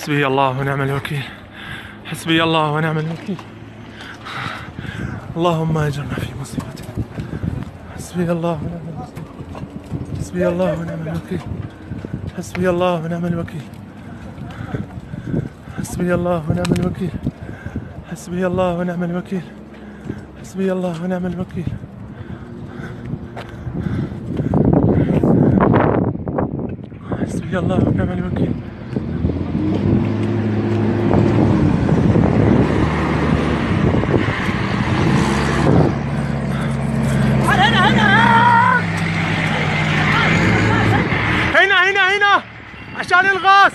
حسبي الله ونعم الوكيل. حسبي الله ونعم الوكيل. اللهم اجرنا في مصيبتنا. حسبي الله ونعم الوكيل. حسبي الله ونعم الوكيل. حسبي الله ونعم الوكيل. حسبي الله ونعم الوكيل. حسبي الله ونعم الوكيل. حسبي الله ونعم الوكيل. حسبي الله ونعم الوكيل. هنا عشان الغاز.